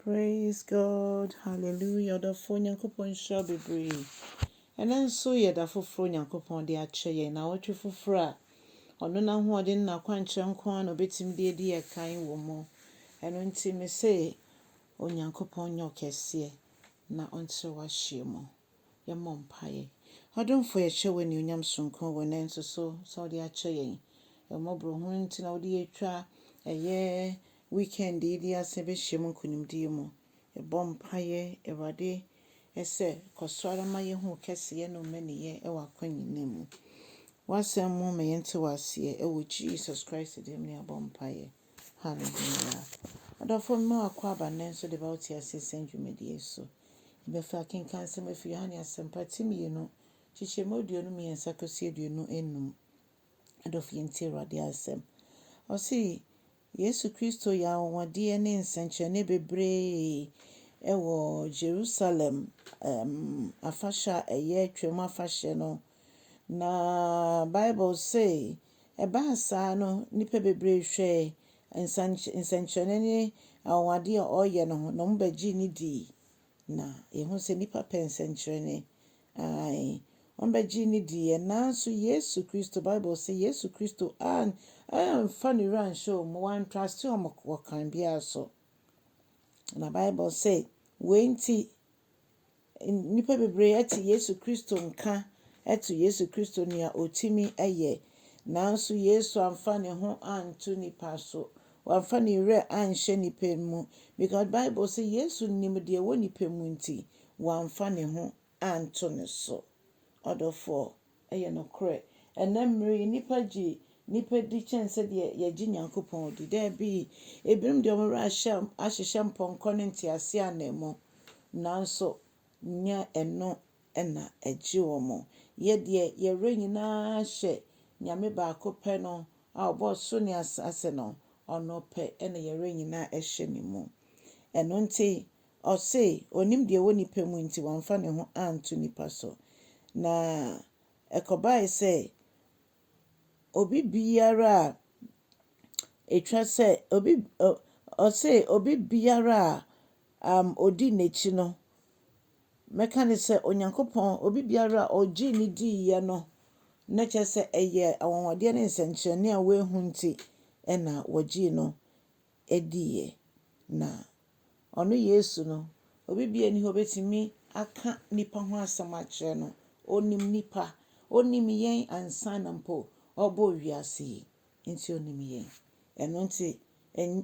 Praise God. Hallelujah. The phone yankopon shall be brave. And then so ye da foforo yankopon de ache ye na wotwe foforo a ono na ho de na kwanche nko an obetim de edi yekan wo mo. Eno nti me say onyankopon nyo kese na onche wa hyiemo. Ye mompaye. Adonfo ye hye ni onyam sonko wo na nso so de ache ye. E mobro ho nti na wo de etwa eye weekend idi ase be hyiemo kunimdi mu. E bompaye Ewurade ese koswara ma ye hu kese ye no maniye e wakwanyi mu. Wasem mu me yente wase e wo Jesus Christ de me abompaye. Hallelujah. Adofo me akwa abanen so de bauti ase senjumedi Yesu. Be fa kin kan se me fi Yohanne asempatimi no chichemo duonu me yensakosie duonu enum. Adofo yente Ewurade asem. Osi Yesu Kristo ya wade ne nsenkyene bebre ewo Jerusalem afasha eye twem afashe no na Bible say eba sa no nipa bebre hwe nsenkyene ne awade a oye no no mbagi ni di na ehu se nipa pensenkyene ai ombagi ni di na so Yesu Kristo Bible say Yesu Kristo funny run show mo one trust you mo kan bia so na Bible say wenti nipa bebre ati Yesu Kristo nka eto Yesu Kristo nia otimi eye nanso Yesu amfa ne ho anto nipa so wamfa ne re anhye nipa mu because Bible say Yesu nim de wo nipa mu nti wamfa ne ho anto ne so odofo eye no kre enamre nipa di chense de ye gi nyankopon di there be ebrim de omra ahye mponko ne ntiase anemo nanso nya eno na agi omo ye de ye re nyina hye nyame ba ko pe no a obo so ne asase no ono pe ena ye re nyina ehye ne mu eno nti o say onim de wo nipa mu nti wamfa ne ho anto nipa so na ekobai say obi biara etwa say obi o say obi biara odi nechi no meka ne say onyankopon obi biara ogi ni di ye no na che say eye awonwade ne nsenkyene a wehu nti ena wogi no ediye na ono Yesu no obi bia ni obetimi aka nipa ho asam a kire no onim nipa onim yen ansa na mpo obo wiase nti onim yen eno nti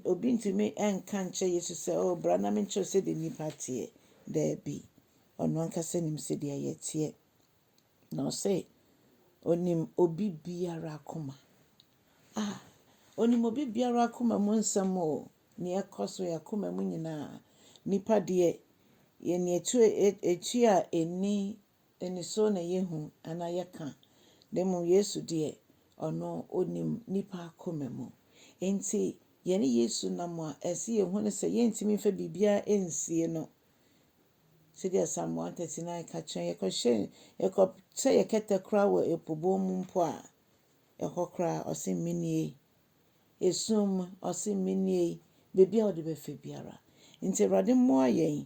obi ntimi enka nche Yesu se o bra na me nche se de nipa tie there be ono anka se nim se de yetie no say onim obi biara koma onim obi biara koma mu nsam o ne ekoso yakoma mu nyina nipa de ye ne etu a eni so na yehu ana yeka demo Yesu de ono onim nipa koma mu enti ye ne Yesu namwa esi ye hu ne se ye ntimi fa bibia ensie no se de Psalm 139 ka chen ye ko se ye kete kra wo epobo mu mpo a ehokra osimminie esum osimminie bebia ode be fe biara enti Ewurade mo ayen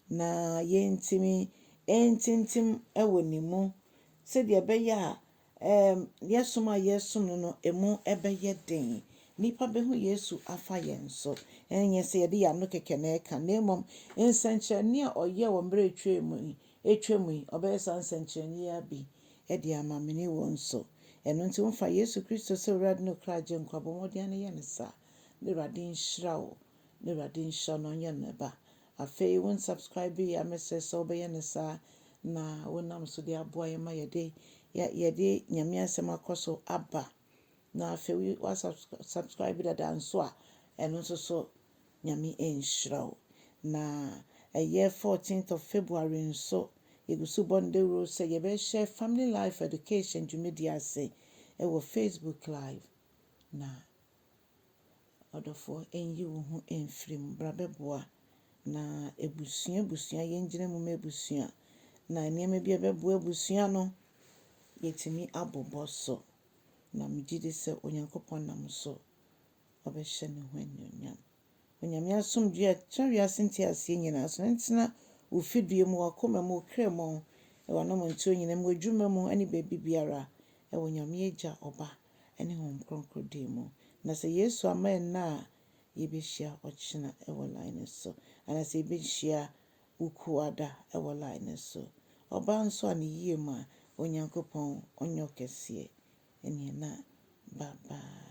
na ye ntimi entintim ewo nimu se de be ya yesum no emu ebeye den nipa behu Yesu afa yen so enye se ye de ya no keke na eka na emom nsenkyene a oye wo mbre etwemu obeye sansenkyene ya bi e de amamene won so eno nti mfa Yesu Kristo se Ewurade no kraje nkwabo modyan ne ye ne sa ne Ewurade nhyira wo ne Ewurade nhyira no nye ne ba afei won subscribe ya message so obeye ne sa na wonam so de aboa ye ma ye de nyame asem akoso aba na afei wa subscribe da nso a eno nso so nyame enhyira wo na eye 14th of February nso Yegusu bonde ro say ye be share family life education media say e wo Facebook live na odofo enyi wo hu enfrim brabeboa na ebusua yengyina mu mebusua na niam bia beboa ebusua no yetimi abobo so na megide se onyankopon nam so obehye ne ho anyonyam Onyame asomdwe a twa wiase nte ase nyina so ntena wo fidue mu wakoma mu kra mu ɛwɔ no ntuo nyina mu adwuma mu ani baabi biara ɛwɔ Nyame Agya Ɔba ɛne Honhom Kronkron din mu. Na sɛ Yesu ama ɛna yɛbɛhyia ɔkyena ɛwɔ line so anasɛ yɛbɛhyia ukuada ɛwɔ line so. Ɔba nso a ne yie mu a Onyankopɔn ɔnyɛ ɔkɛseɛ ɛne na bye bye.